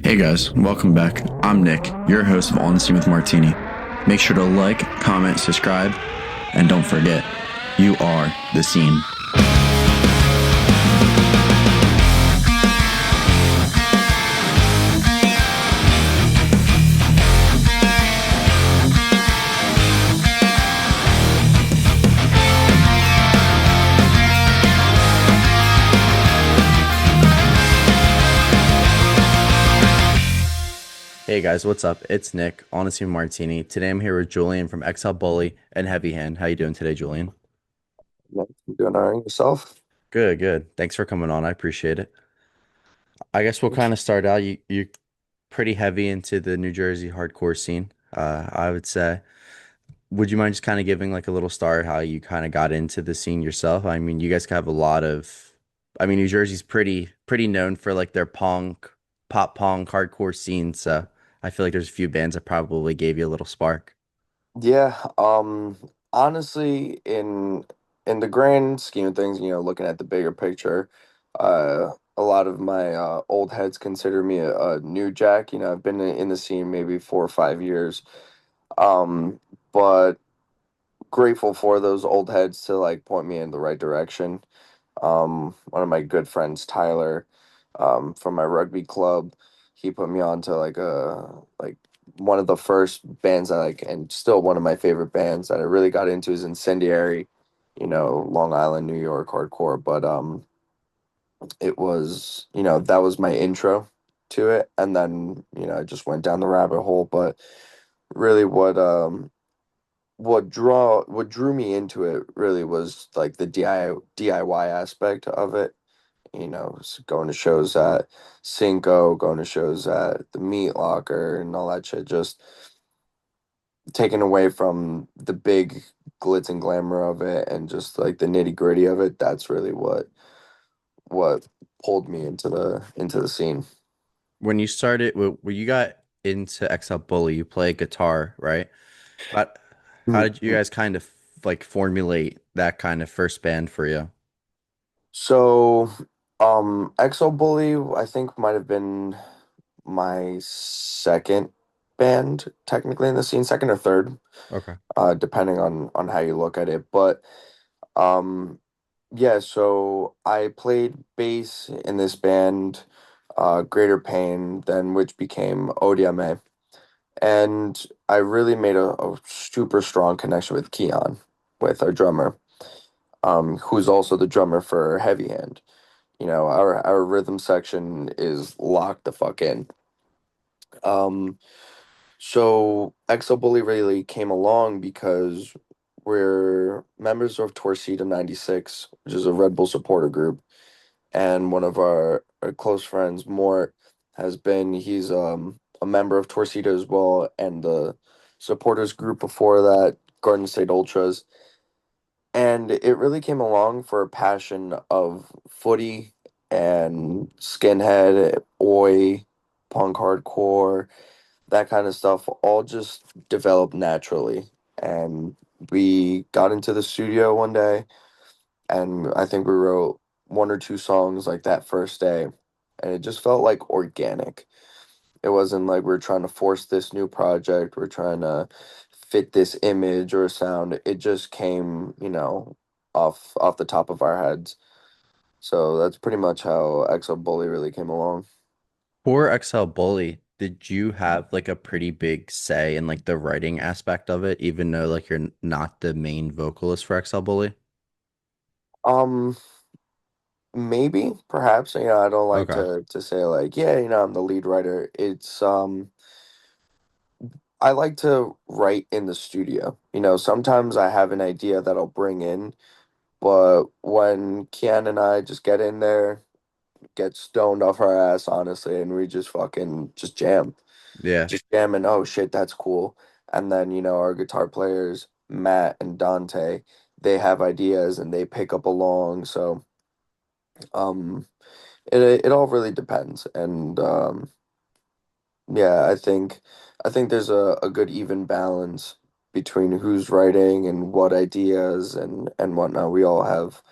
Hey guys, welcome back. I'm Nick, your host of On the Scene with Martini. Make sure to like, comment, subscribe, and don't forget, you are the scene. Hey guys, what's up? It's Nick, On the Scene with Martini. Today I'm here with Julian from XL Bully and Heavy Hand. How you doing today, Julian? Yeah, you doing all right yourself? Good, good. Thanks for coming on. I appreciate it. I guess we'll kind of start out. You're pretty heavy into the New Jersey hardcore scene, I would say. Would you mind just kind of giving like a little start how you kind of got into the scene yourself? I mean, you guys have a lot of, I mean, New Jersey's pretty known for like their punk, pop punk, hardcore scene. So I feel like there's a few bands that probably gave you a little spark. Yeah, honestly, in the grand scheme of things, looking at the bigger picture, a lot of my old heads consider me a new jack. I've been in the scene maybe 4 or 5 years. But grateful for those old heads to like point me in the right direction. One of my good friends, Tyler, from my rugby club, he put me on to like one of the first bands I like, and still one of my favorite bands that I really got into is Incendiary, Long Island, New York hardcore. But it was, that was my intro to it, and then I just went down the rabbit hole. But really, what drew me into it really was like the DIY aspect of it. Going to shows at Cinco, going to shows at the Meat Locker and all that shit, just taken away from the big glitz and glamour of it and just like the nitty gritty of it. That's really what pulled me into the scene. When you started, when you got into XL Bully, you play guitar, right? How, how did you guys kind of like formulate that kind of first band for you? So, Exo Bully, I think might have been my second band technically in the scene, second or third, Okay. depending on how you look at it. But um, yeah, so I played bass in this band, Greater Pain, then which became ODMA, and I really made a super strong connection with Keon, with our drummer, who's also the drummer for Heavy Hand. Our rhythm section is locked the fuck in. Um, so Exo Bully really came along because we're members of Torcida 96, which is a Red Bull supporter group, and one of our close friends, Mort, he's a member of Torcida as well, and the supporters group before that, Garden State Ultras. And it really came along for a passion of footy and skinhead, oi, punk hardcore, that kind of stuff, all just developed naturally. And we got into the studio one day, and I think we wrote one or two songs like that first day, and it just felt like organic. It wasn't like we're trying to force this new project, we're trying to fit this image or sound. It just came, off the top of our heads. So that's pretty much how Exo Bully really came along. For XL Bully, did you have like a pretty big say in like the writing aspect of it, even though like you're not the main vocalist for XL Bully? Um, Maybe, perhaps, I don't like Okay. to say like, yeah, I'm the lead writer. It's I like to write in the studio. Sometimes I have an idea that I'll bring in, but when Kian and I just get in there, get stoned off our ass, honestly, and we just fucking just jam. Yeah, Just jam and oh shit, that's cool. And then, our guitar players, Matt and Dante, they have ideas and they pick up along. So um it all really depends. And yeah, I think there's a good even balance between who's writing and what ideas and whatnot. We all have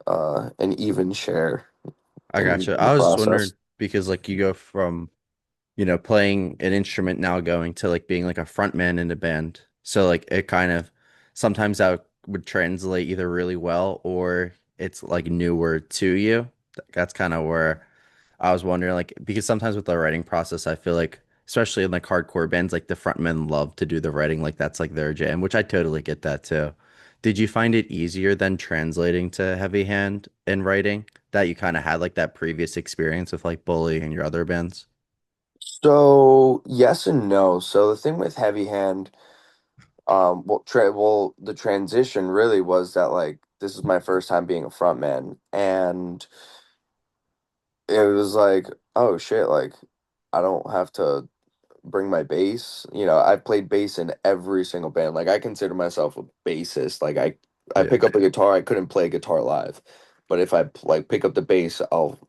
an even share I in gotcha. the I was just process. wondering because like you go from playing an instrument now going to like being like a frontman in a band. So like it kind of sometimes that would translate either really well or it's like newer to you. That's kind of where I was wondering, like, because sometimes with the writing process, I feel like, especially in like hardcore bands, like the frontmen love to do the writing, like that's like their jam, which I totally get that too. Did you find it easier than translating to Heavy Hand in writing that you kind of had like that previous experience with like Bully and your other bands? So yes and no. So the thing with Heavy Hand, the transition really was that like this is my first time being a front man, and it was like, oh shit, like I don't have to bring my bass. I've played bass in every single band. Like I consider myself a bassist. Like I Yeah. pick up a guitar. I couldn't play guitar live, but if I like pick up the bass, I'll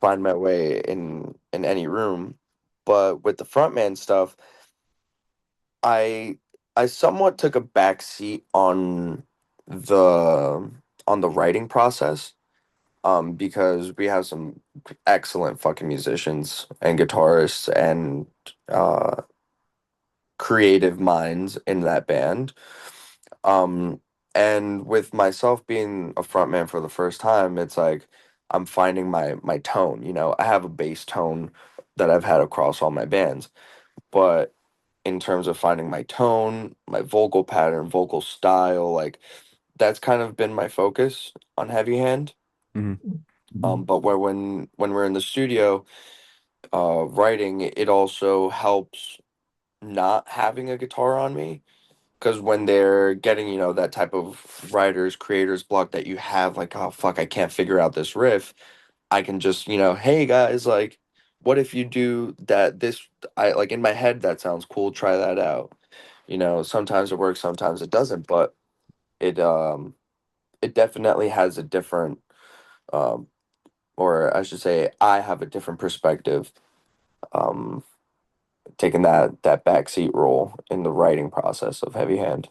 find my way in any room. But with the frontman stuff, I I somewhat took a back seat the on the writing process, because we have some excellent fucking musicians and guitarists and uh creative minds in that band. Um, and with myself being a frontman for the first time, it's like I'm finding my tone. I have a bass tone that I've had across all my bands, but in terms of finding my tone, my vocal pattern, vocal style, like that's kind of been my focus on Heavy Hand. Hmm. But when we're in the studio, writing, it also helps not having a guitar on me. Because when they're getting, that type of writer's, creator's block that you have, like, oh, fuck, I can't figure out this riff, I can just, hey guys, like, what if you do that? Like, in my head, that sounds cool. Try that out. Sometimes it works, sometimes it doesn't, but it, um, it definitely has a different, um, or I should say, I have a different perspective, um, taking that backseat role in the writing process of Heavy Hand.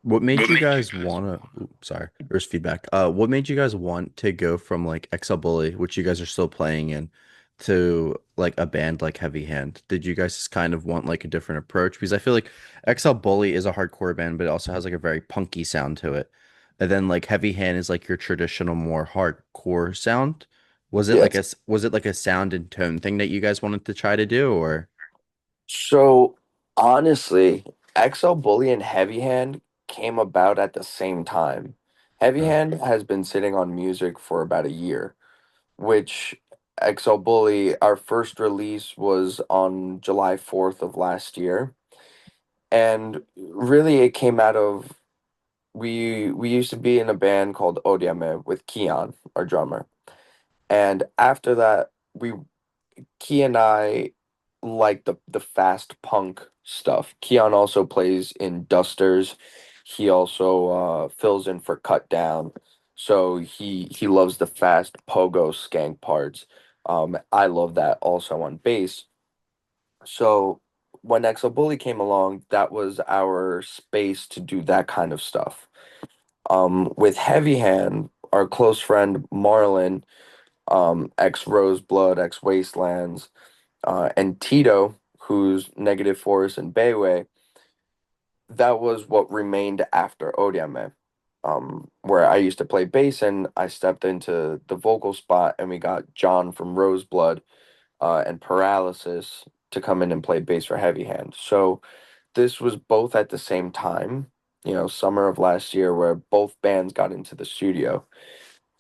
What made you guys wanna, sorry, there's feedback. What made you guys want to go from like XL Bully, which you guys are still playing in, to like a band like Heavy Hand? Did you guys just kind of want like a different approach? Because I feel like XL Bully is a hardcore band, but it also has like a very punky sound to it. And then like Heavy Hand is like your traditional more hardcore sound. Yeah. Was it like a sound and tone thing that you guys wanted to try to do or? So honestly, XL Bully and Heavy Hand came about at the same time. Heavy Oh. Hand has been sitting on music for about a year, which XL Bully, our first release was on July 4th of last year. And really it came out of we used to be in a band called Odiame with Keon, our drummer. And after that, we Key and I like the fast punk stuff. Keon also plays in Dusters. He also fills in for Cut Down. So he loves the fast pogo skank parts. I love that also on bass. So when Exo Bully came along, that was our space to do that kind of stuff. With Heavy Hand, our close friend Marlon, ex Roseblood, ex Wastelands, and Tito, who's Negative Force and Bayway, that was what remained after Odiame, where I used to play bass and I stepped into the vocal spot and we got John from Roseblood and Paralysis to come in and play bass for Heavy Hand. So this was both at the same time, summer of last year, where both bands got into the studio.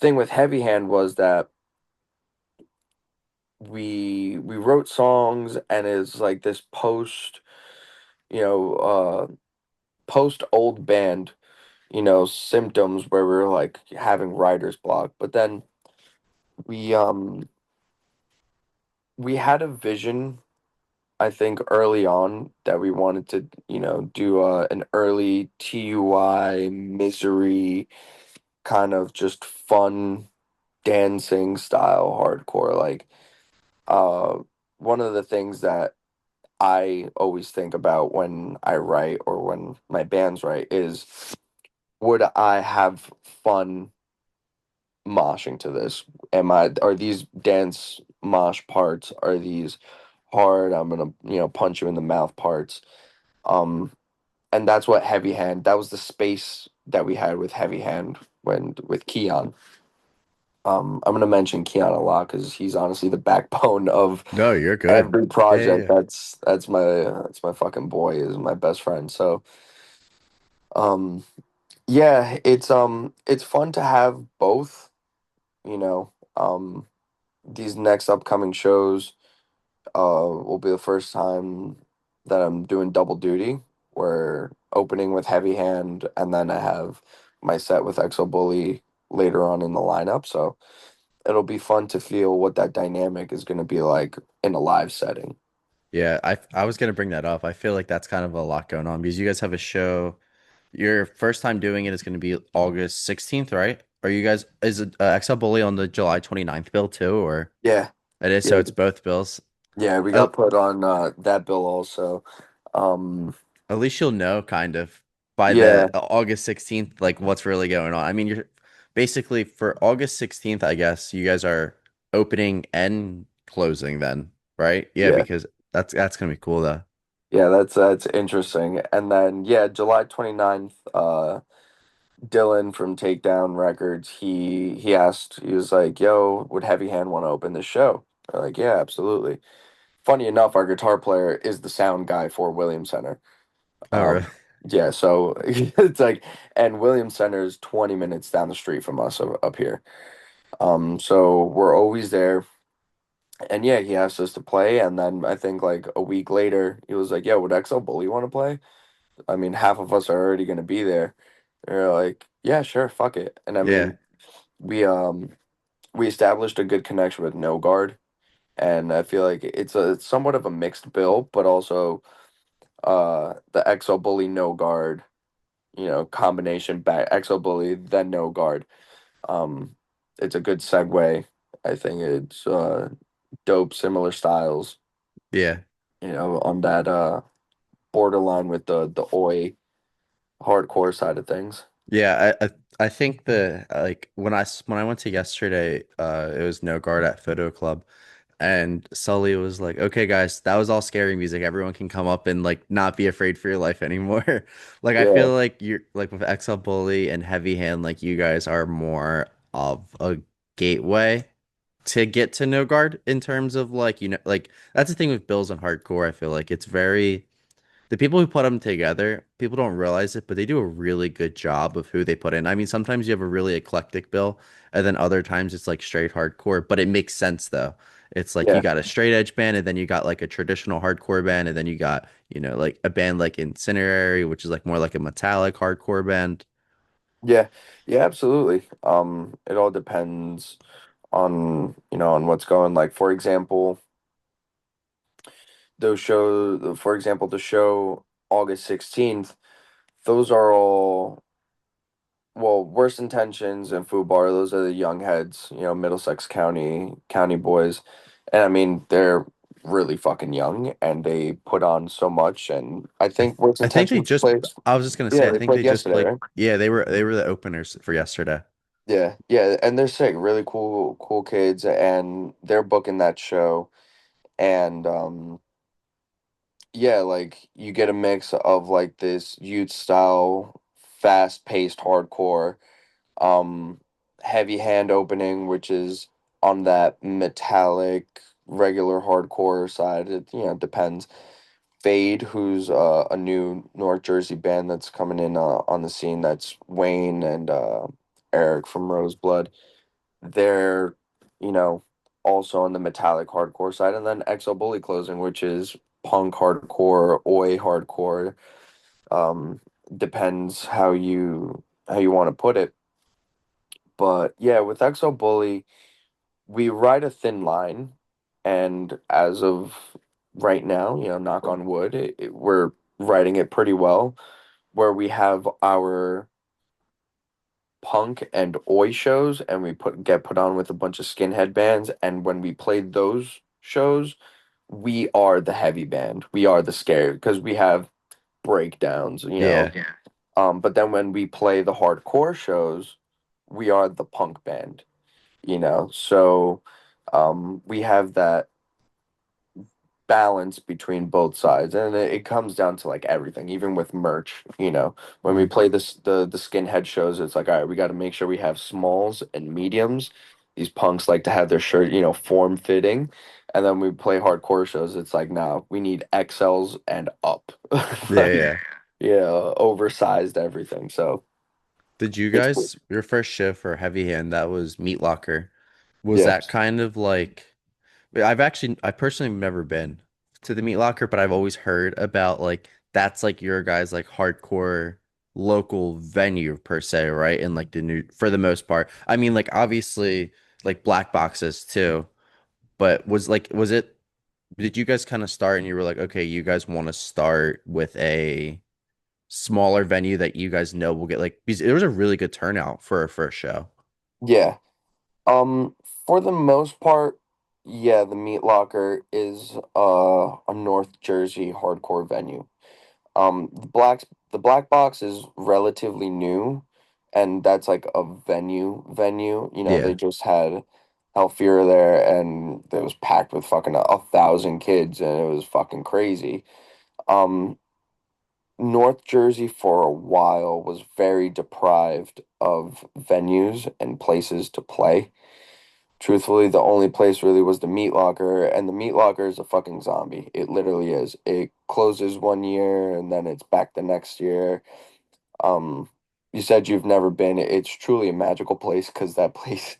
Thing with Heavy Hand was that we wrote songs and it's like this you know, post old band, symptoms where we were like having writer's block. But then we um we had a vision, I think, early on that we wanted to, do an early TUI misery kind of just fun dancing style hardcore. Like uh one of the things that I always think about when I write or when my bands write is, would I have fun moshing to this? Are these dance mosh parts, are these hard. I'm gonna, punch you in the mouth parts. Um, and that's what Heavy Hand. That was the space that we had with Heavy Hand when with Keon. I'm gonna mention Keon a lot because he's honestly the backbone of No, you're good. every Yeah, yeah, project. yeah. That's my fucking boy. Is my best friend. So um, yeah, it's fun to have both. You know, these next upcoming shows will be the first time that I'm doing double duty. We're opening with Heavy Hand, and then I have my set with Exo Bully later on in the lineup. So it'll be fun to feel what that dynamic is going to be like in a live setting. Yeah, I was gonna bring that up. I feel like that's kind of a lot going on because you guys have a show. Your first time doing it is gonna be August 16th, right? Are you guys is it XL Bully on the July 29th bill too, or Yeah, it is? So yeah, it's both bills. yeah. We Uh, got put on that bill also. Um, At least you'll know kind of by the yeah, August 16th, like what's really going on. I mean, you're basically for August 16th, I guess you guys are opening and closing then, right? Yeah, yeah, because that's gonna be cool though. yeah. That's interesting. And then yeah, July 29th. Dylan from Takedown Records, he asked, he was like, "Yo, would Heavy Hand want to open the show?" We're like, "Yeah, absolutely." Funny enough, our guitar player is the sound guy for Williams Center. Oh, really? Yeah, so it's like, and Williams Center is 20 minutes down the street from us up here. So we're always there. And yeah, he asked us to play, and then I think like a week later, he was like, "Yo, would XL Bully want to play?" I mean, half of us are already gonna be there. They're like, "Yeah, sure, fuck it." And I Yeah. mean, we um we established a good connection with No Guard, and I feel like it's somewhat of a mixed bill, but also the Exo Bully No Guard, combination back Exo Bully then No Guard. Um, it's a good segue. I think it's dope, similar styles, Yeah. on that borderline with the Oi hardcore side of things. Yeah, I think the like when I went to yesterday, it was no guard at Photo Club. And Sully was like, "Okay, guys, that was all scary music. Everyone can come up and like not be afraid for your life anymore." Like I Yeah, feel like you're like with XL Bully and Heavy Hand, like you guys are more of a gateway to get to No Guard in terms of like like that's the thing with Bills and hardcore. I feel like it's very the people who put them together, people don't realize it, but they do a really good job of who they put in. I mean, sometimes you have a really eclectic bill, and then other times it's like straight hardcore, but it makes sense though. It's like you yeah, got a straight edge band, and then you got like a traditional hardcore band, and then you got, like a band like Incinerary, which is like more like a metallic hardcore band. yeah, yeah, absolutely. It all depends on what's going. Like for example, the show August 16th, those are all, well, Worst Intentions and Foo Bar, those are the young heads, Middlesex County boys. And I mean, they're really fucking young and they put on so much. And I think Worst I think they Intentions just, played, I was just gonna say, yeah, I they think played they just yesterday, played, right? yeah, they were the openers for yesterday. Yeah, yeah, and they're sick, really cool, cool kids, and they're booking that show. And yeah, like you get a mix of like this youth style, fast paced hardcore, um, Heavy Hand opening, which is on that metallic, regular hardcore side. It depends. Fade, who's a new North Jersey band that's coming in on the scene. That's Wayne and Eric from Roseblood. They're, you know, also on the metallic hardcore side, and then Exo Bully closing, which is punk hardcore, oi hardcore. Um, depends how you want to put it. But yeah, with Exo Bully, we ride a thin line, and as of right now, knock on wood, we're riding it pretty well. Where we have our punk and oi shows, and we get put on with a bunch of skinhead bands, and when we played those shows, we are the heavy band. We are the scary because we have breakdowns. Yeah. Yeah. But then when we play the hardcore shows, we are the punk band. So we have that balance between both sides, and it comes down to like everything, even with merch. When we Mhm. play the skinhead shows, it's like, all right, we got to make sure we have smalls and mediums. These punks like to have their shirt, form fitting, and then we play hardcore shows. It's like, no, we need XLs and up, Yeah, like, yeah. oversized everything. So Did you it's cool. guys, your first show for Heavy Hand, that was Meat Locker. Was Yeah, that kind of like, I personally have never been to the Meat Locker, but I've always heard about like, that's like your guys' like hardcore local venue per se, right? And like the new, for the most part. I mean, like obviously like black boxes too, but did you guys kind of start and you were like, okay, you guys want to start with a smaller venue that you guys know will get like because it was a really good turnout for a first show. yeah. Um, for the most part, yeah, the Meat Locker is a North Jersey hardcore venue. The Black Box is relatively new, and that's like a venue. They Yeah. just had Alfira there, and it was packed with fucking 1,000 kids, and it was fucking crazy. Um, North Jersey for a while was very deprived of venues and places to play. Truthfully, the only place really was the Meat Locker, and the Meat Locker is a fucking zombie. It literally is. It closes one year and then it's back the next year. Um, you said you've never been. It's truly a magical place because that place,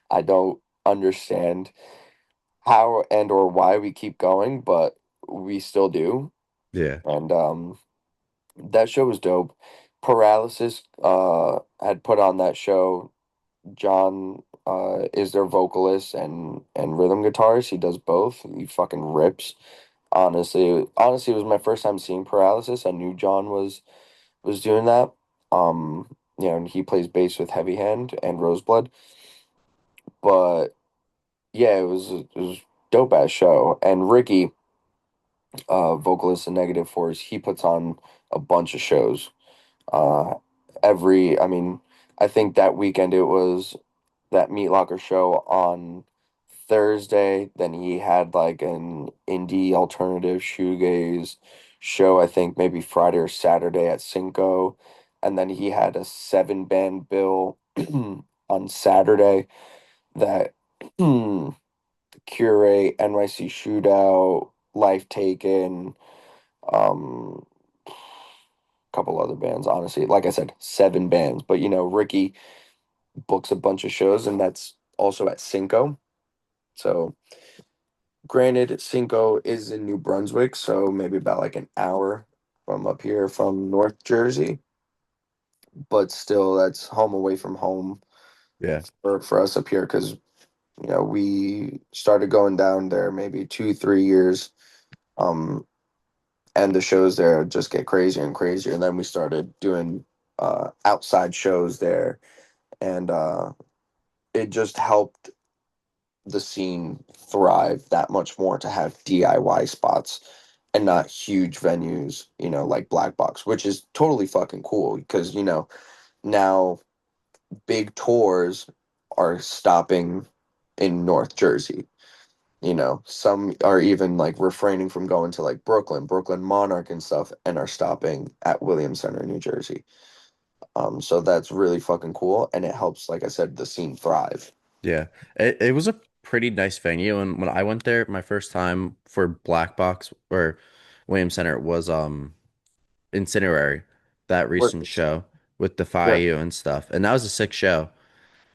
I don't understand how and or why we keep going, but we still do. Yeah. And that show was dope. Paralysis had put on that show. John is their vocalist and rhythm guitarist. He does both. He fucking rips. Honestly, it was my first time seeing Paralysis. I knew John was doing that. And he plays bass with Heavy Hand and Roseblood. But yeah, it was dope ass show. And Ricky, vocalist in Negative Force, he puts on a bunch of shows. Uh, I mean, I think that weekend it was that Meat Locker show on Thursday. Then he had like an indie alternative shoegaze show, I think maybe Friday or Saturday at Cinco. And then he had a 7 band bill on Saturday that Curate, NYC Shootout, Life Taken, a couple other bands, honestly. Like I said, 7 bands. But Ricky books a bunch of shows, and that's also at Cinco. So, granted, Cinco is in New Brunswick, so maybe about like an hour from up here from North Jersey, but still, that's home away from home Yeah. for us up here because, we started going down there maybe 2, 3 years. Um, and the shows there just get crazier and crazier. And then we started doing outside shows there, and it just helped the scene thrive that much more to have DIY spots and not huge venues, like Black Box, which is totally fucking cool because, now big tours are stopping in North Jersey. Some are even like refraining from going to like Brooklyn Monarch and stuff, and are stopping at Williams Center, New Jersey. So that's really fucking cool, and it helps, like I said, the scene thrive. Yeah. It was a pretty nice venue. And when I went there, my first time for Black Box or Williams Center was Incinerary, that Work recent is- show with Defy Yeah. You and stuff. And that was a sick show.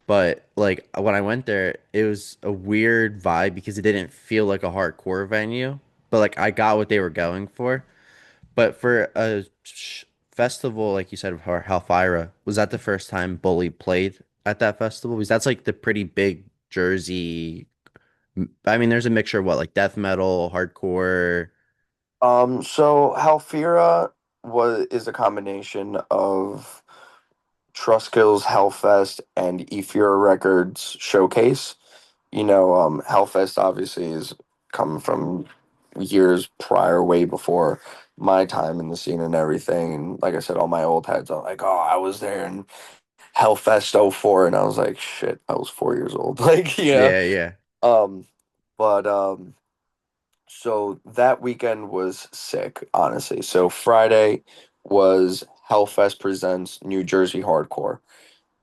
But like when I went there, it was a weird vibe because it didn't feel like a hardcore venue. But like I got what they were going for. But for a festival, like you said, for Halfira, was that the first time Bully played at that festival? Because that's like the pretty big Jersey. I mean, there's a mixture of what, like death metal, hardcore. So Halfira is a combination of Trustkill's Hellfest and Ephira Records Showcase. Hellfest obviously is coming from years prior, way before my time in the scene and everything. And like I said, all my old heads are like, oh, I was there in Hellfest '04, and I was like, shit, I was 4 years old. Like, Yeah, yeah, Um, but So that weekend was sick, honestly. So Friday was Hellfest Presents New Jersey Hardcore,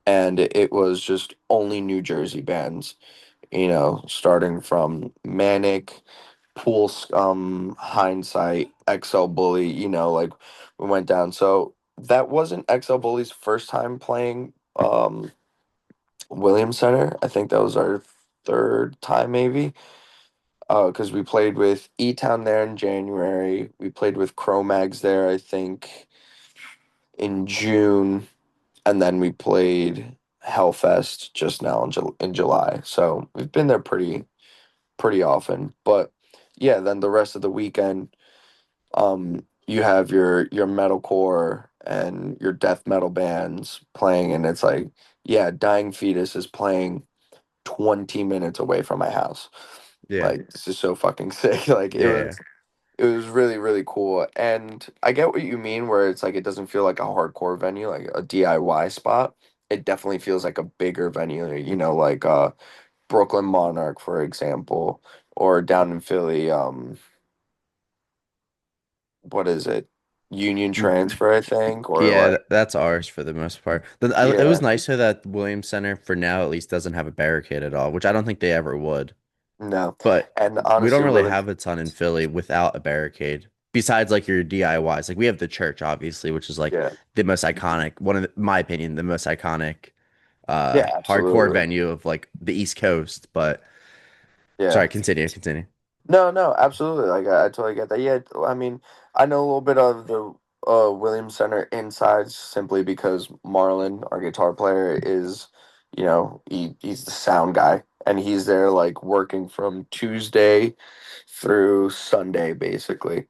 and it was just only New Jersey bands, starting from Manic, Pool Hindsight, XL Bully, like we went down. So that wasn't XL Bully's first time playing Williams Center. I think that was our third time maybe. Because we played with E Town there in January. We played with CroMags there, I think, in June, and then we played Hellfest just now in July. So we've been there pretty often. But yeah, then the rest of the weekend, you have your metalcore and your death metal bands playing, and it's like, yeah, Dying Fetus is playing 20 minutes away from my house. Yeah. Like, this is so fucking sick. Like, it Yeah. was it was really, really cool. And I get what you mean, where it's like it doesn't feel like a hardcore venue, like a DIY spot. It definitely feels like a bigger venue, like Brooklyn Monarch, for example, or down in Philly, what is it? Union Yeah. Transfer, I think, or Yeah, like, that's ours for the most part. It was yeah, nicer that Williams Center for now at least doesn't have a barricade at all, which I don't think they ever would. no. But And we don't honestly, really William, have a ton in Philly without a barricade. Besides like your DIYs. Like we have the church obviously, which is like yeah, the most iconic, one of my opinion, the most iconic yeah, hardcore absolutely. venue of like the East Coast. But Yeah. sorry, continue. No, no, absolutely. Like I totally get that. Yeah, I mean, I know a little bit of the Williams Center insides simply because Marlon, our guitar player, is, he's the sound guy and he's there like working from Tuesday through Sunday basically.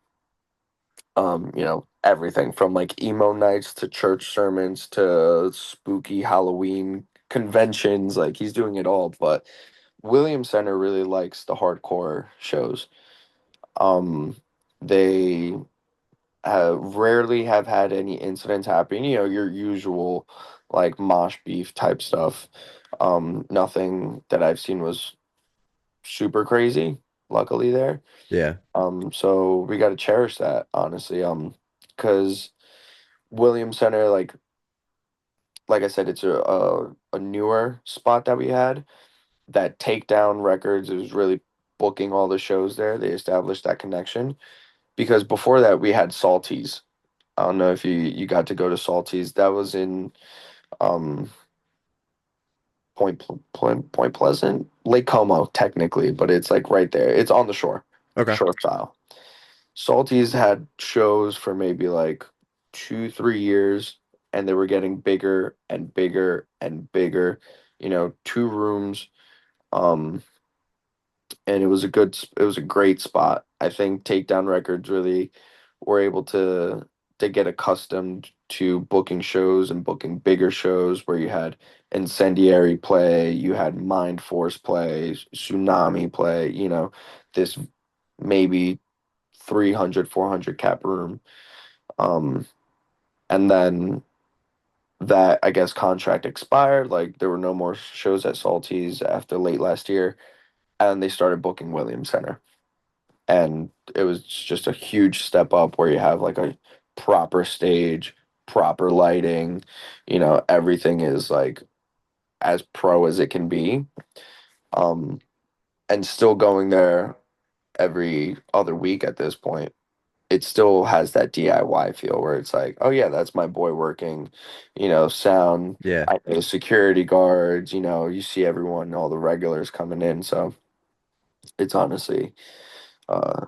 Everything from like emo nights to church sermons to spooky Halloween conventions, like he's doing it all, but Williams Center really likes the hardcore shows. um, they rarely have had any incidents happen. Your usual like mosh beef type stuff. Nothing that I've seen was super crazy, luckily there. Yeah. So we got to cherish that, honestly. Because Williams Center, like I said, it's a newer spot that we had. That Takedown Records is really booking all the shows there. They established that connection because before that we had Salties. I don't know if you got to go to Salties. That was in um Point Pleasant, Lake Como technically, but it's like right there. It's on the shore, Okay. shore style. Salties had shows for maybe like 2, 3 years, and they were getting bigger and bigger and bigger. 2 rooms. Um, and it was a great spot. I think Takedown Records really were able to get accustomed to booking shows and booking bigger shows where you had Incendiary play, you had Mind Force play, Tsunami play, this maybe 300, 400 cap room. Um, and then that, I guess, contract expired. Like there were no more shows at Salties after late last year, and they started booking Williams Center. And it was just a huge step up where you have like a proper stage, proper lighting, everything is like as pro as it can be. Um, and still going there every other week at this point. It still has that DIY feel where it's like, oh yeah, that's my boy working, sound. Yeah. I know security guards, you see everyone, all the regulars coming in. So it's honestly uh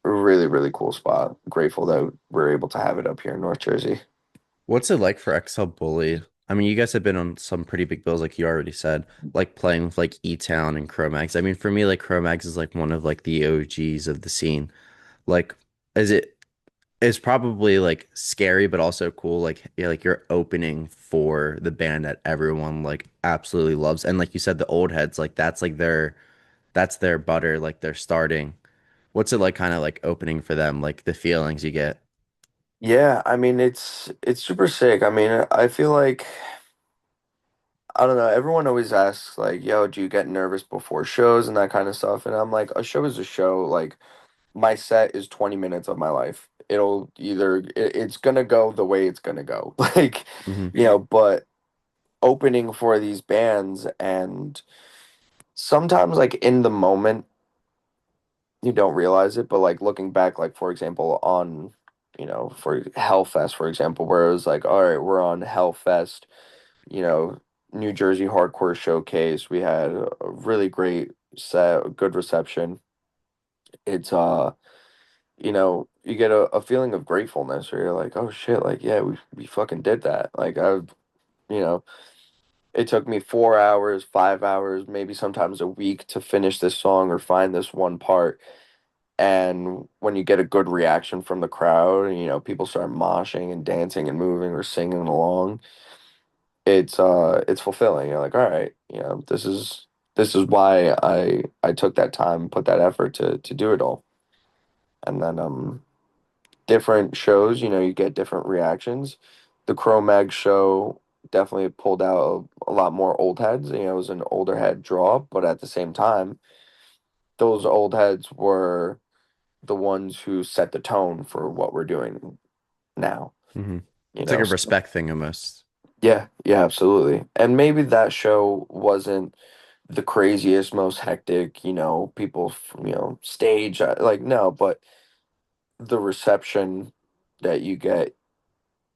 a really, really cool spot. Grateful that we're able to have it up here in North Jersey. What's it like for XL Bully? I mean, you guys have been on some pretty big bills, like you already said, like playing with like E-Town and CroMags. I mean, for me, like CroMags is like one of like the OGs of the scene. Like, is it it's probably like scary, but also cool. Like, yeah, like you're opening for the band that everyone like absolutely loves. And like you said, the old heads, like that's their butter, like they're starting. What's it like kind of like opening for them, like the feelings you get? Yeah, I mean it's super sick. I mean, I feel like I don't know. Everyone always asks like, "Yo, do you get nervous before shows and that kind of stuff?" And I'm like, a show is a show. Like my set is 20 minutes of my life. It's gonna go the way it's gonna go. Like, Hmm. but opening for these bands and sometimes like in the moment you don't realize it, but like looking back, like for example, on for Hellfest, for example, where it was like, all right, we're on Hellfest, you know, New Jersey Hardcore Showcase. We had a really great set, a good reception. It's you get a feeling of gratefulness where you're like, oh shit, like yeah, we fucking did that. Like you know, it took me 4 hours, 5 hours, maybe sometimes a week to finish this song or find this one part. And when you get a good reaction from the crowd, and people start moshing and dancing and moving or singing along, it's fulfilling. You're like, all right, this is why I took that time, put that effort to do it all. And then different shows, you get different reactions. The CroMag show definitely pulled out a lot more old heads. It was an older head draw, but at the same time, those old heads were the ones who set the tone for what we're doing now. Hmm. You It's like know, a so, respect thing almost. yeah, yeah, absolutely. And maybe that show wasn't the craziest, most hectic, people, stage like no, but the reception that you get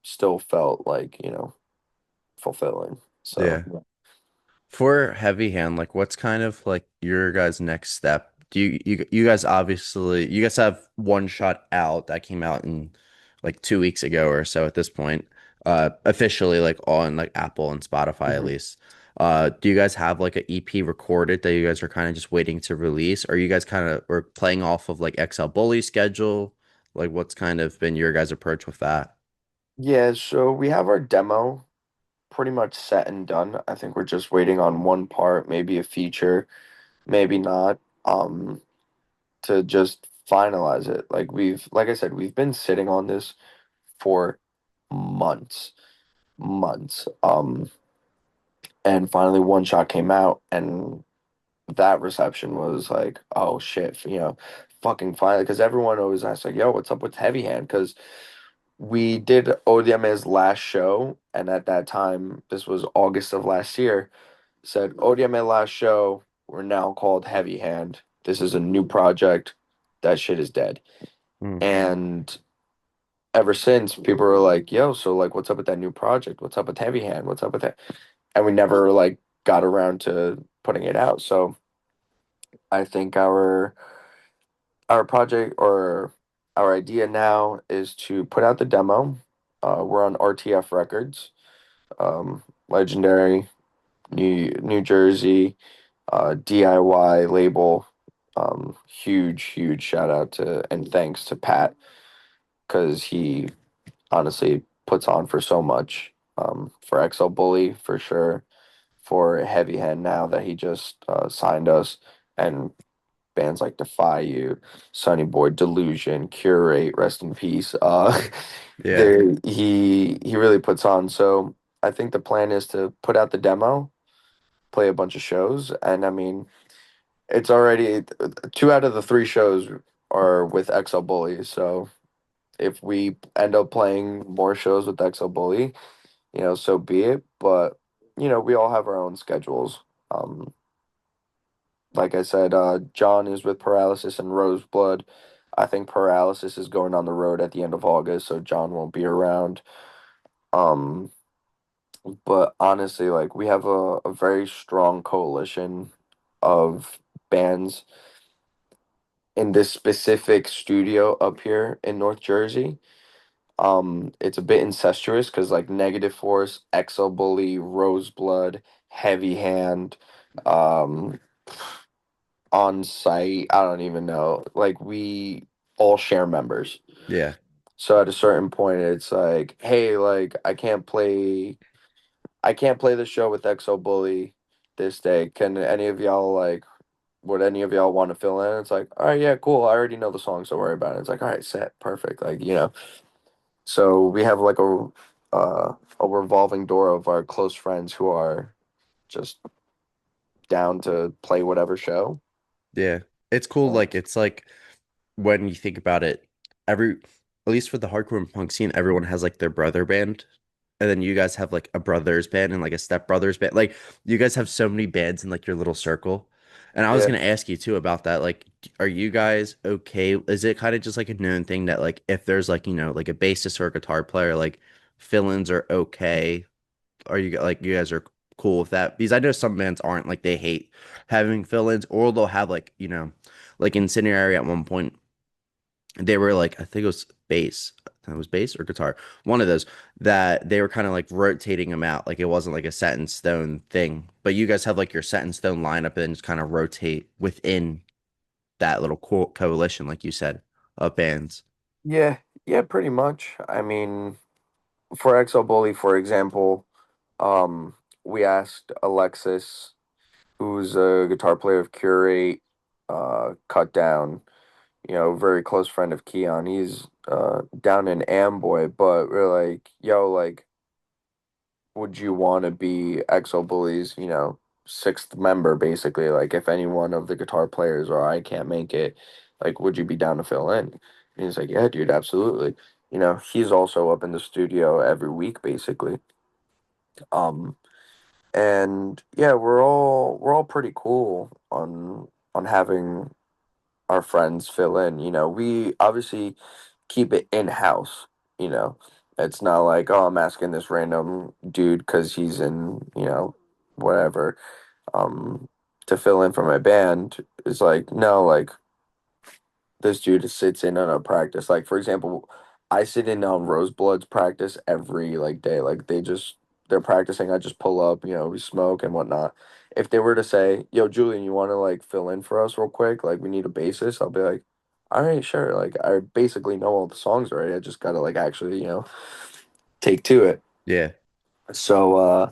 still felt like, fulfilling. So, Yeah. For Heavy Hand, like what's kind of like your guys' next step? Do you guys obviously you guys have one shot out that came out in like 2 weeks ago or so at this point, officially like on like Apple and Spotify at mhm. least. Do you guys have like an EP recorded that you guys are kind of just waiting to release? Or you guys kind of or playing off of like XL Bully schedule? Like what's kind of been your guys' approach with that? Yeah, so we have our demo pretty much set and done. I think we're just waiting on one part, maybe a feature, maybe not, to just finalize it. Like I said, we've been sitting on this for months, months. And finally one shot came out and that reception was like, oh shit, fucking finally, because everyone always asks like, yo, what's up with Heavy Hand? Because we did ODM's last show, and at that time, this was August of last year, said ODMA last show, we're now called Heavy Hand. This is a new project. That shit is dead. Mm, And ever since, people were like, yo, so like, what's up with that new project? What's up with Heavy Hand? What's up with that? And we never like got around to putting it out. So I think our project or our idea now is to put out the demo. We're on RTF Records, legendary New Jersey DIY label. Huge, huge shout out to and thanks to Pat because he honestly puts on for so much. For XL Bully for sure. For Heavy Hand now that he just signed us, and bands like Defy You, Sonny Boy, Delusion, Curate, rest in peace. yeah. There he really puts on. So I think the plan is to put out the demo, play a bunch of shows, and I mean it's already two out of the three shows are with XL Bully. So if we end up playing more shows with XL Bully, so be it. But we all have our own schedules. Um, like I said, John is with Paralysis and Roseblood. I think Paralysis is going on the road at the end of August, so John won't be around. Um, but honestly, like we have a very strong coalition of bands in this specific studio up here in North Jersey. It's a bit incestuous because like Negative Force, Exo Bully, Roseblood, Heavy Hand, um, On Site. I don't even know. Like we all share members. Yeah. So at a certain point, it's like, hey, like I can't play the show with Exo Bully this day. Can any of y'all like? Would any of y'all want to fill in? It's like, all right, yeah, cool. I already know the songs, don't worry about it. It's like, all right, set, perfect. Like, so we have like a revolving door of our close friends who are just down to play whatever show. Yeah. It's cool. Uh, It's like when you think about it, at least for the hardcore and punk scene, everyone has like their brother band. And then you guys have like a brothers band and like a step brothers band. Like you guys have so many bands in like your little circle. And I was yeah. gonna ask you too about that. Like, are you guys okay? Is it kind of just like a known thing that like if there's like, like a bassist or a guitar player, like fill-ins are okay? Are you guys are cool with that? Because I know some bands aren't, like they hate having fill-ins, or they'll have like, like Incendiary at one point they were like, I think it was bass. It was bass or guitar, one of those that they were kind of like rotating them out. Like it wasn't like a set in stone thing. But you guys have like your set in stone lineup and just kind of rotate within that little coalition, like you said, of bands. Yeah, yeah, pretty much. I mean, for XO Bully, for example, we asked Alexis, who's a guitar player of Curate, Cut Down, very close friend of Keon. He's down in Amboy, but we're like, yo, like, would you want to be XO Bully's, sixth member, basically? Like, if any one of the guitar players or I can't make it, like, would you be down to fill in? And he's like, yeah, dude, absolutely. He's also up in the studio every week, basically. Um, and yeah, we're all pretty cool on having our friends fill in. We obviously keep it in house. You know, it's not like, oh, I'm asking this random dude because he's in, whatever, um, to fill in for my band. It's like, no, like this dude sits in on a practice. Like for example, I sit in on Roseblood's practice every like day. Like they're practicing. I just pull up, we smoke and whatnot. If they were to say, "Yo, Julian, you want to like fill in for us real quick? Like we need a bassist," I'll be like, "All right, sure." Like I basically know all the songs already. I just gotta like actually, take to it. Yeah. So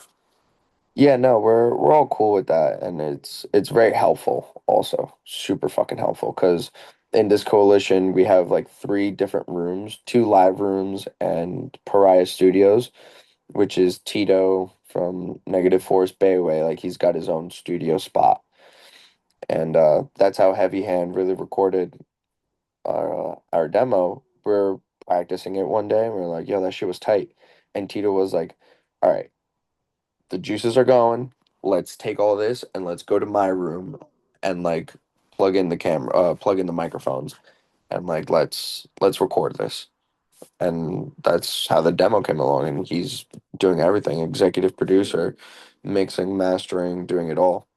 yeah, no, we're all cool with that, and it's very helpful. Also, super fucking helpful because in this coalition we have like three different rooms, two live rooms, and Pariah Studios, which is Tito from Negative Force Bayway. Like he's got his own studio spot, and that's how Heavy Hand really recorded our demo. We're practicing it one day, and we're like, "Yo, that shit was tight," and Tito was like, "All right, the juices are going. Let's take all this and let's go to my room and like plug in the microphones and like let's record this." And that's how the demo came along. And he's doing everything, executive producer, mixing, mastering, doing it all.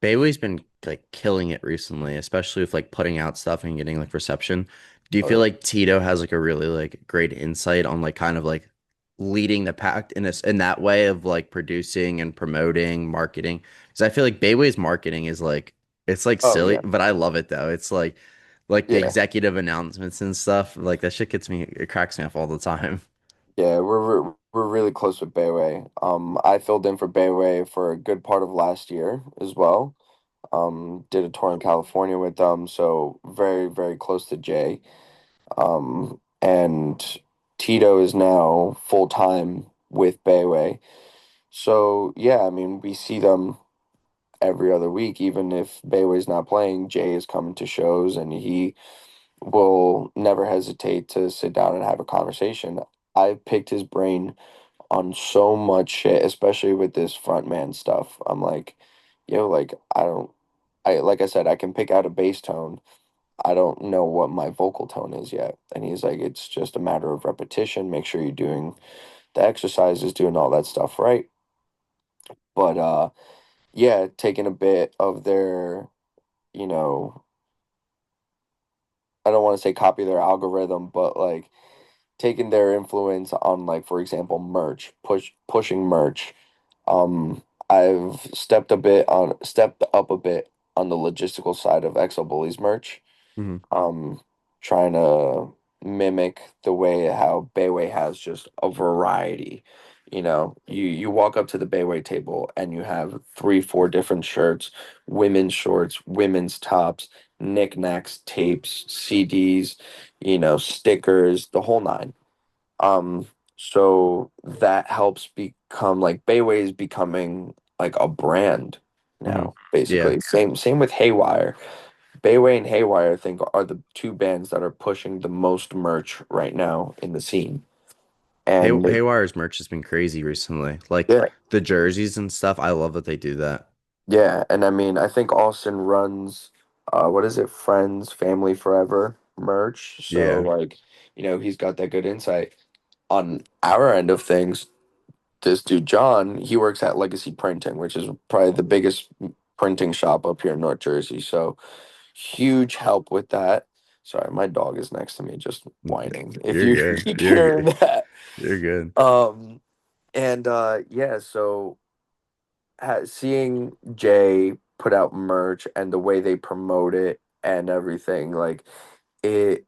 Bayway's been like killing it recently, especially with like putting out stuff and getting like reception. Do you Oh feel yeah. like Tito has like a really like great insight on like kind of like leading the pack in this in that way of like producing and promoting, marketing? Because I feel like Bayway's marketing is like it's like Oh silly, yeah. but I love it though. It's like the Yeah. executive announcements and stuff. Like that shit gets me, it cracks me up all the time. Yeah, we're really close with Bayway. I filled in for Bayway for a good part of last year as well. Did a tour in California with them, so very, very close to Jay. And Tito is now full time with Bayway. So yeah, I mean, we see them every other week. Even if Bayway's not playing, Jay is coming to shows, and he will never hesitate to sit down and have a conversation. I picked his brain on so much shit, especially with this frontman stuff. I'm like, yo, like I like I said, I can pick out a bass tone. I don't know what my vocal tone is yet. And he's like, it's just a matter of repetition. Make sure you're doing the exercises, doing all that stuff right. But yeah, taking a bit of their, you know, I don't want to say copy their algorithm, but like taking their influence on like for example merch, pushing merch. I've stepped up a bit on the logistical side of Exo Bullies merch. Mhm. um Trying to mimic the way how Bayway has just a variety. You walk up to the Bayway table and you have three, four different shirts, women's shorts, women's tops, knickknacks, tapes, CDs, stickers, the whole nine. So that helps become like Bayway is becoming like a brand Hmm. now, Yeah. basically. Same with Haywire. Bayway and Haywire, I think, are the two bands that are pushing the most merch right now in the scene. And Haywire's merch has been crazy recently. Like yeah, the jerseys and stuff. I love that they do that. yeah, and I mean, I think Austin runs, what is it, Friends, Family Forever merch. So Yeah. like, he's got that good insight. On our end of things, this dude John, he works at Legacy Printing, which is probably the biggest printing shop up here in North Jersey. So huge help with that. Sorry, my dog is next to me just whining. If You're you good. keep You're hearing good. that. You're good. Um and yeah, so seeing Jay put out merch and the way they promote it and everything, like it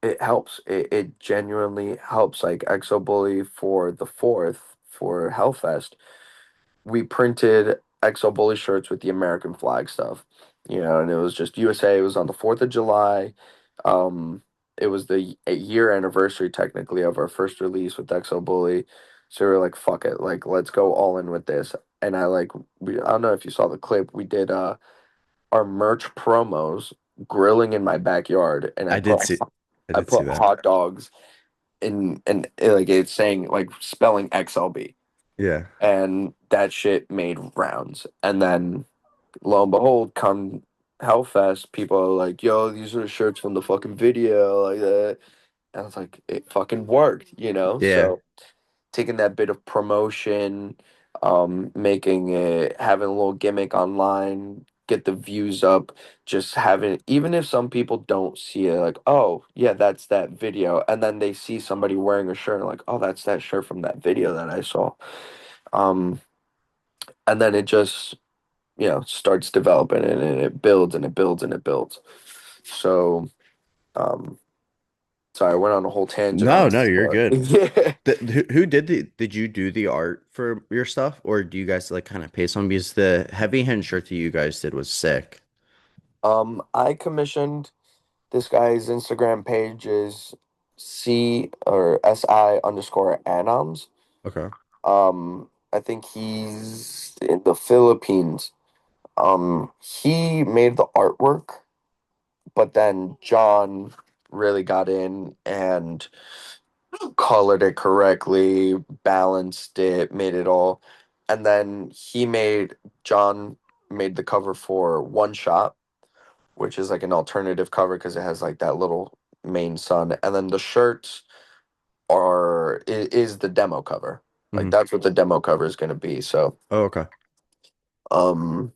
it helps. It genuinely helps. Like Exo Bully for the fourth for Hellfest, we printed Exo Bully shirts with the American flag stuff, and it was just USA. It was on the 4th of July. Um, it was the a year anniversary technically of our first release with Exo Bully. So we were like, fuck it, like let's go all in with this. And I don't know if you saw the clip. We did our merch promos grilling in my backyard, and I did see I I did see put that. hot dogs in, and like it's saying like spelling XLB, Yeah. and that shit made rounds. And then lo and behold, come Hellfest, people are like, "Yo, these are the shirts from the fucking video," like that. And I was like, it fucking worked. Yeah. So taking that bit of promotion, making it, having a little gimmick online, get the views up, just having, even if some people don't see it, like, oh, yeah, that's that video. And then they see somebody wearing a shirt, and like, oh, that's that shirt from that video that I saw. Um, and then it just, starts developing and it builds and it builds and it builds. So, um, sorry, I went on a whole tangent on No, no, this, you're but good. yeah. Who did you do the art for your stuff, or do you guys like kind of pay someone? Because the heavy hand shirt that you guys did was sick. I commissioned this guy's Instagram page is SI_anoms. Okay. I think he's in the Philippines. He made the artwork, but then John really got in and colored it correctly, balanced it, made it all. And then John made the cover for One Shot, which is like an alternative cover because it has like that little main sun. And then the shirts is the demo cover. Like Hmm. that's what the demo cover is going to be. So, Oh, okay. um,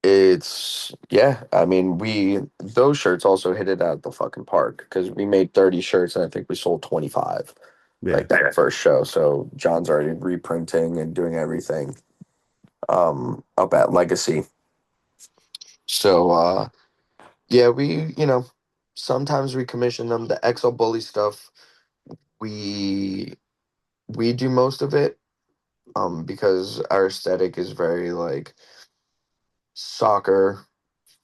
it's yeah. I mean, we those shirts also hit it at the fucking park because we made 30 shirts and I think we sold 25 Yeah. like that first show. So John's already reprinting and doing everything up at Legacy. So yeah, sometimes we commission them. The Exo Bully stuff, we we do most of it because our aesthetic is very like soccer,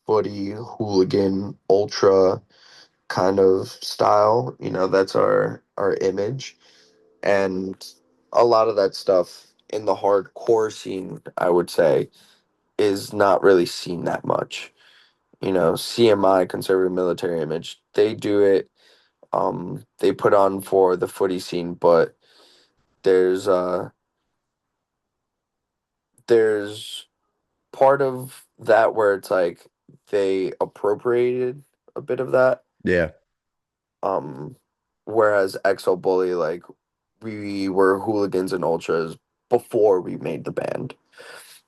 footy, hooligan, ultra kind of style. That's our image. And a lot of that stuff in the hardcore scene, I would say, is not really seen that much. CMI, conservative military image, they do it. They put on for the footy scene, but there's uh there's part of that where it's like they appropriated a bit of that. Yeah. Um, Whereas Exo Bully, like we were hooligans and ultras before we made the band.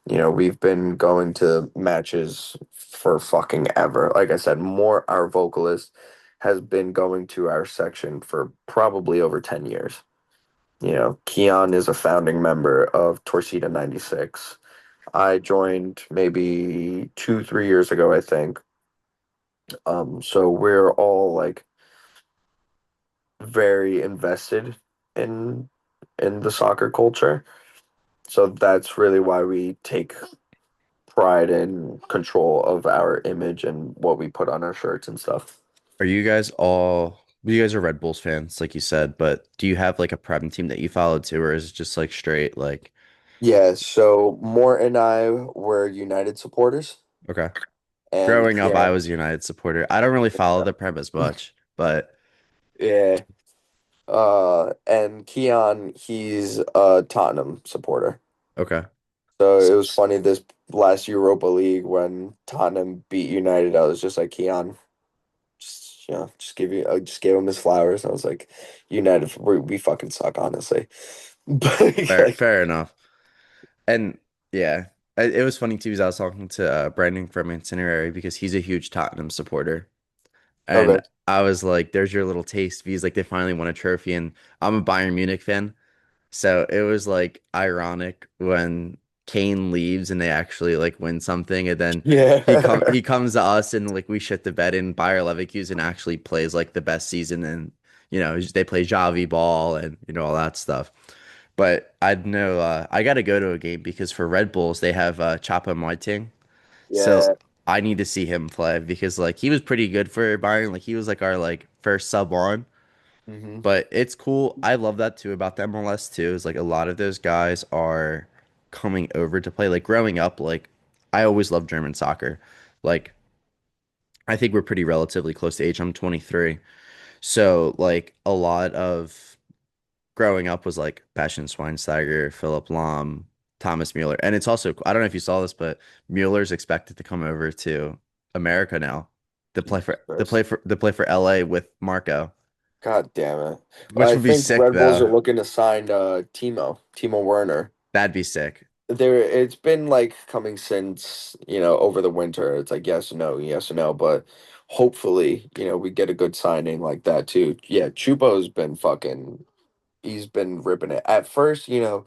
We've been going to matches for fucking ever. Like I said, more our vocalist has been going to our section for probably over 10 years. Keon is a founding member of Torcida 96. I joined maybe 2, 3 years ago, I think. So we're all like very invested in the soccer culture. So that's really why we take pride and control of our image and what we put on our shirts and stuff. Are you guys you guys are Red Bulls fans, like you said, but do you have like a prem team that you follow too, or is it just like straight like Yeah, so Mort and I were United supporters, Okay. and Growing up, I was a United supporter. I don't really follow the Prem as much, but yeah, and Keon, he's a Tottenham supporter. okay. So S- it was funny this last Europa League when Tottenham beat United. I was just like, Keon, just give you, I just gave him his flowers. I was like, United, we fucking suck, honestly. But Fair, like, fair enough. And yeah, it was funny too because I was talking to Brandon from Itinerary because he's a huge Tottenham supporter. And okay, I was like, there's your little taste because like they finally won a trophy and I'm a Bayern Munich fan. So it was like ironic when Kane leaves and they actually like win something and then yeah, he comes to us and like we shit the bed and Bayer Leverkusen actually plays like the best season and they play Javi ball and all that stuff. But I'd know I got to go to a game because for Red Bulls they have Chapa Martin. So yeah. I need to see him play because like he was pretty good for Bayern. Like he was like our like first sub on. Hmm. But it's cool. I love that too about the MLS too. Is like a lot of those guys are coming over to play. Like growing up, like I always loved German soccer. Like I think we're pretty relatively close to age. I'm 23. So like a lot of growing up was like Bastian Schweinsteiger, Philipp Lahm, Thomas Mueller. And it's also I don't know if you saw this, but Mueller's expected to come over to America now Jesus Christ. to play for LA with Marco, God damn it. which I would be think sick Red Bulls though. are looking to sign Timo Werner. That'd be sick. It's been like coming since, over the winter. It's like yes or no, but hopefully, we get a good signing like that too. Yeah, Chupo's been fucking he's been ripping it. At first, a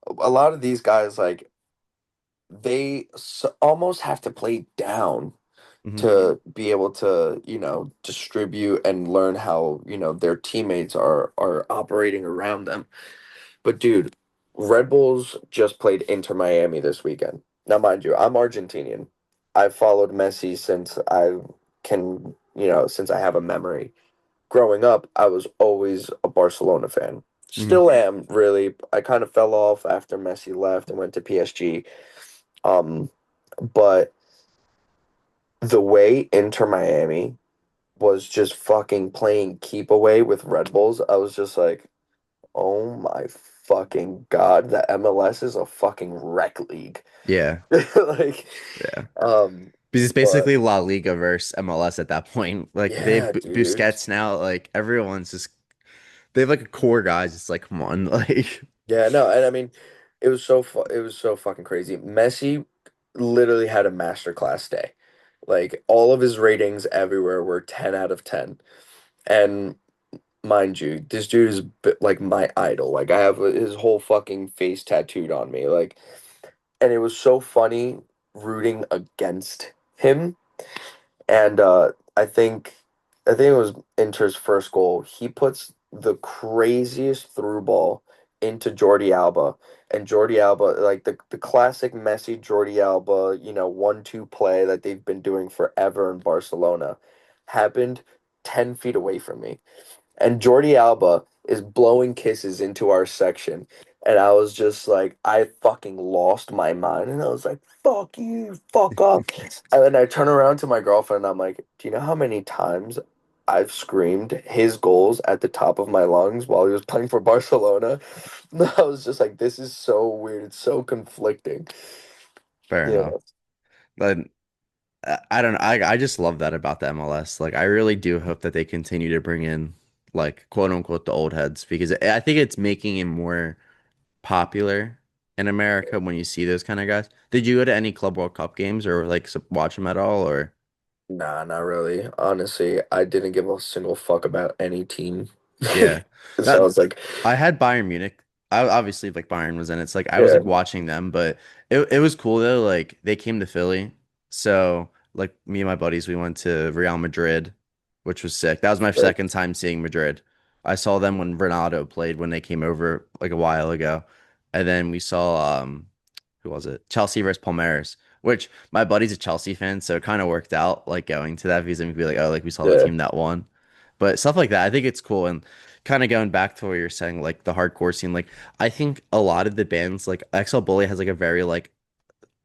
lot of these guys like almost have to play down Hmm. to be able to, distribute and learn how, their teammates are operating around them. But dude, Red Bulls just played Inter Miami this weekend. Now, mind you, I'm Argentinian. I've followed Messi since since I have a memory. Growing up, I was always a Barcelona fan. Hmm. Still am, really. I kind of fell off after Messi left and went to PSG. Um, but the way Inter Miami was just fucking playing keep away with Red Bulls, I was just like, oh my fucking God, the MLS is a fucking rec league. Yeah, Like, yeah. um, Because it's but basically La Liga versus MLS at that point. Like they have yeah, dude. Busquets now. Like everyone's just they have like a core guys. It's like come on, like Yeah, no, and I mean, it was so fucking crazy. Messi literally had a masterclass day. Like all of his ratings everywhere were 10 out of 10. And mind you, this dude is like my idol. Like I have his whole fucking face tattooed on me. Like, and it was so funny rooting against him. And I think it was Inter's first goal. He puts the craziest through ball into Jordi Alba. And Jordi Alba, like the classic Messi Jordi Alba, 1-2 play that they've been doing forever in Barcelona, happened 10 feet away from me. And Jordi Alba is blowing kisses into our section. And I was just like, I fucking lost my mind. And I was like, fuck you, fuck off. And then I turn around to my girlfriend and I'm like, do you know how many times I've screamed his goals at the top of my lungs while he was playing for Barcelona? I was just like, this is so weird. It's so conflicting. fair enough. Yeah. But I don't know. I just love that about the MLS. Like I really do hope that they continue to bring in like quote unquote the old heads because I think it's making it more popular in America when you see those kind of guys. Did you go to any Club World Cup games or like watch them at all or? Nah, not really. Honestly, I didn't give a single fuck about any team. Yeah. So I That was like, I had Bayern Munich. I obviously like Bayern was in it. It's like I was yeah, like watching them, but it was cool though. Like they came to Philly. So like me and my buddies, we went to Real Madrid, which was sick. That was my like, second time seeing Madrid. I saw them when Ronaldo played when they came over like a while ago. And then we saw who was it? Chelsea versus Palmeiras, which my buddy's a Chelsea fan, so it kind of worked out like going to that because then we'd be like, oh, like we saw the yeah. team that won. But stuff like that, I think it's cool. And kind of going back to what you're saying, like the hardcore scene, like I think a lot of the bands, like XL Bully has like a very like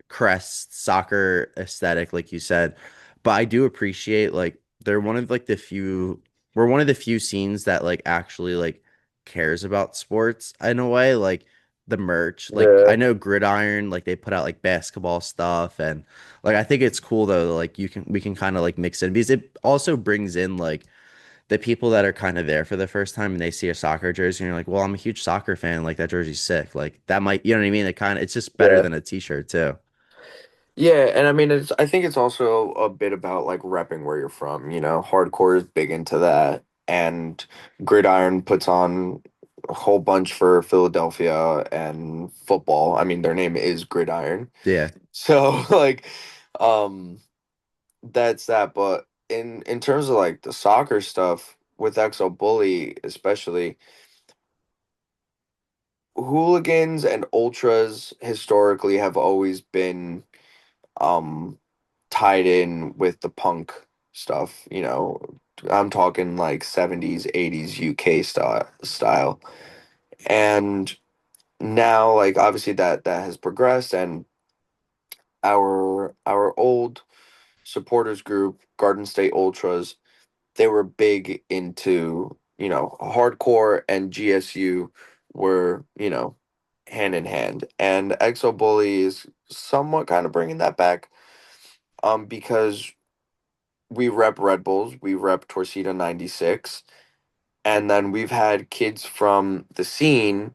crest soccer aesthetic, like you said. But I do appreciate like they're one of like the few we're one of the few scenes that like actually like cares about sports in a way. Like the merch. Like I Yeah. know Gridiron, like they put out like basketball stuff and like I think it's cool though, like we can kind of like mix it because it also brings in like the people that are kind of there for the first time and they see a soccer jersey and you're like, well, I'm a huge soccer fan. Like that jersey's sick. Like that might, you know what I mean? It's just better Yeah. than a t-shirt too. Yeah, and I mean I think it's also a bit about like repping where you're from, you know. Hardcore is big into that, and Gridiron puts on a whole bunch for Philadelphia and football. I mean, their name is Gridiron. Yeah. So like um that's that, but in terms of like the soccer stuff with XO Bully especially, hooligans and ultras historically have always been um tied in with the punk stuff, you know. I'm talking like 70s, 80s UK style. And now like obviously that has progressed, and our old supporters group, Garden State Ultras, they were big into, you know, hardcore, and GSU were, you know, hand in hand. And Exo Bully is somewhat kind of bringing that back because we rep Red Bulls, we rep Torcida 96, and then we've had kids from the scene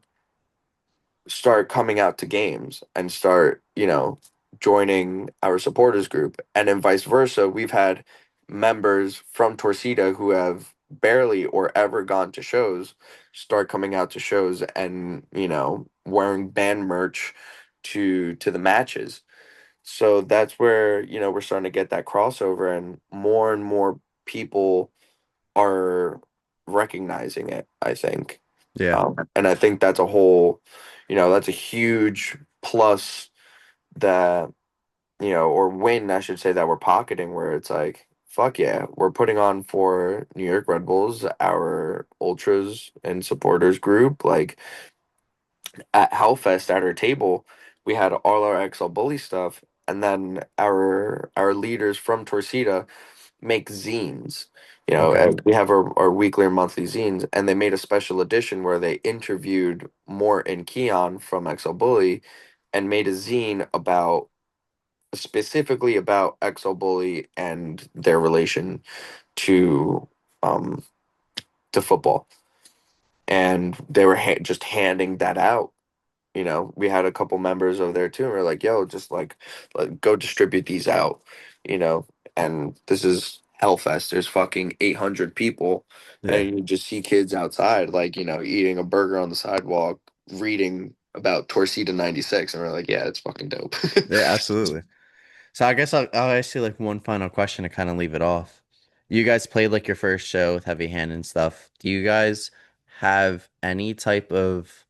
start coming out to games and start, you know, joining our supporters group. And then vice versa, we've had members from Torcida who have barely or ever gone to shows start coming out to shows and, you know, wearing band merch to the matches. So that's where, you know, we're starting to get that crossover, and more people are recognizing it, I think. Yeah. And I think that's a whole, you know, that's a huge plus that, you know, or win, I should say, that we're pocketing, where it's like, fuck yeah, we're putting on for New York Red Bulls, our ultras and supporters group. Like at Hellfest at our table, we had all our XL Bully stuff, and then our leaders from Torcida make zines. You know, Okay. and we have our weekly or monthly zines, and they made a special edition where they interviewed Mort and Keon from XL Bully and made a zine about specifically about XL Bully and their relation to um football. And they were just handing that out. You know, we had a couple members over there too, and we're like, yo, just like go distribute these out, you know. And this is Hellfest. There's fucking 800 people, Yeah. and you just see kids outside, like, you know, eating a burger on the sidewalk, reading about Torcida 96, and we're like, yeah, it's fucking dope. Yeah, absolutely. So I guess I'll ask you like one final question to kind of leave it off. You guys played like your first show with Heavy Hand and stuff. Do you guys have any type of,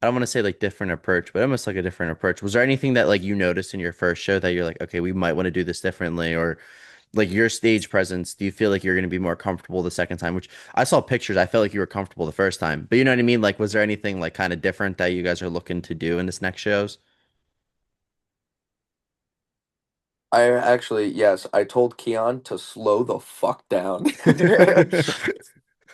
I don't want to say like different approach, but almost like a different approach? Was there anything that like you noticed in your first show that you're like, okay, we might want to do this differently, or like your stage presence, do you feel like you're going to be more comfortable the second time? Which I saw pictures, I felt like you were comfortable the first time, but you know what I mean? Like, was there anything like kind of different that you guys are looking to do in this next shows? I actually, yes, I told Keon to slow the fuck down.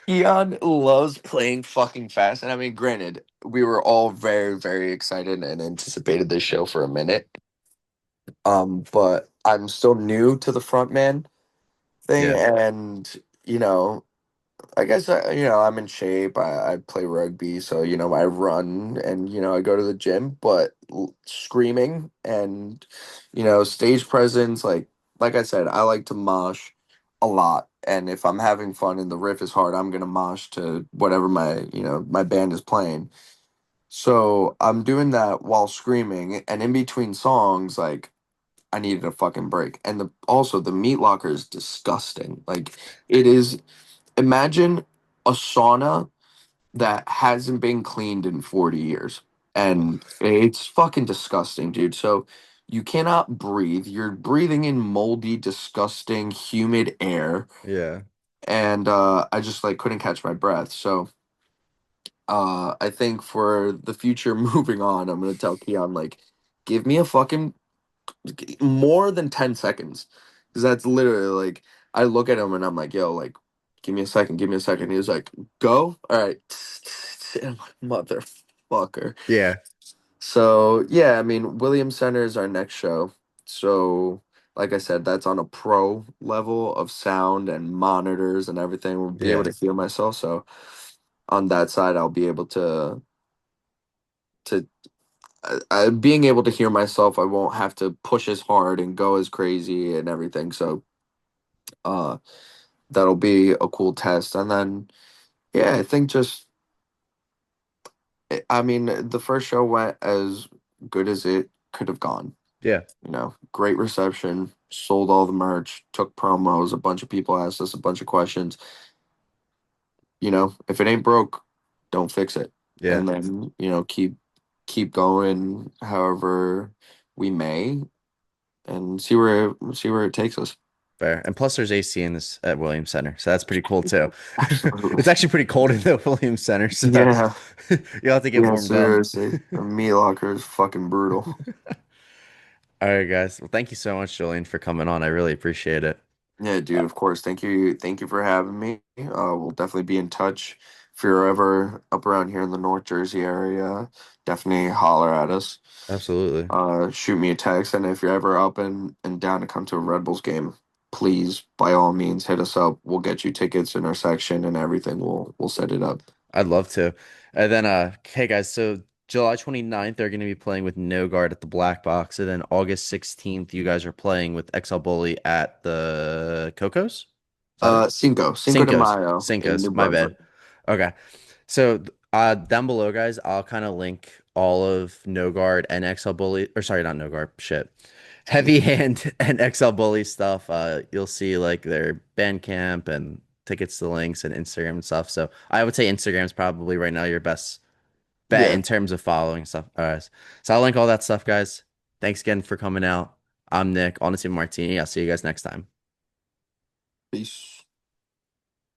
Keon loves playing fucking fast. And I mean, granted, we were all very, very excited and anticipated this show for a minute. But I'm still new to the frontman thing, Yeah. and you know, I guess you know, I'm in shape. I play rugby, so you know, I run, and you know, I go to the gym. But screaming and, you know, stage presence, like I said, I like to mosh a lot. And if I'm having fun and the riff is hard, I'm gonna mosh to whatever my, you know, my band is playing. So I'm doing that while screaming, and in between songs, like, I needed a fucking break. And the meat locker is disgusting. Like, it is, imagine a sauna that hasn't been cleaned in 40 years. And it's fucking disgusting, dude. So you cannot breathe. You're breathing in moldy, disgusting, humid air. Yeah. and I just like couldn't catch my breath. So I think for the future moving on, I'm gonna tell Keon like, give me a fucking more than 10 seconds, because that's literally like I look at him and I'm like, yo, like, give me a second, give me a second. He was like, go, all right. And I'm like, motherfucker. Yeah, So yeah, I mean, Williams Center is our next show. So like I said, that's on a pro level of sound and monitors and everything. We'll be able yeah, to hear myself. So on that side, I'll be able to being able to hear myself. I won't have to push as hard and go as crazy and everything. So uh, that'll be a cool test. And then yeah, I think just I mean, the first show went as good as it could have gone. yeah. You know, great reception, sold all the merch, took promos. A bunch of people asked us a bunch of questions. You know, if it ain't broke, don't fix it. Yeah. And then, you know, keep going however we may and see where it takes us. Fair. And plus there's AC in this at Williams Center. So that's pretty cool too. Absolutely. It's actually pretty cold in the Williams Center, so Yeah. you'll have to get Yeah, warmed up. seriously. The meat locker is fucking brutal. All right, guys. Well, thank you so much, Julian, for coming on. I really appreciate it. Yeah, Uh, dude, of course. Thank you. Thank you for having me. We'll definitely be in touch. If you're ever up around here in the North Jersey area, definitely holler at us. Absolutely. Shoot me a text. And if you're ever up and down to come to a Red Bulls game, please, by all means, hit us up. We'll get you tickets in our section and everything. We'll set it up. I'd love to. And then hey guys, so July 29th, they're gonna be playing with No Guard at the Black Box. And then August 16th, you guys are playing with XL Bully at the Cocos? Is that it? Cinco de Cinco's. Mayo in Cinco's, New my bad. Brunswick. Okay. So down below, guys, I'll kind of link all of No Guard and XL Bully, or sorry, not No Guard, shit. Heavy Hand and XL Bully stuff. You'll see like their Bandcamp and tickets to links and Instagram and stuff. So I would say Instagram's probably right now your best bet Yeah. in terms of following stuff. All right. So I'll link all that stuff, guys. Thanks again for coming out. I'm Nick, on the team Martini. I'll see you guys next time. Peace.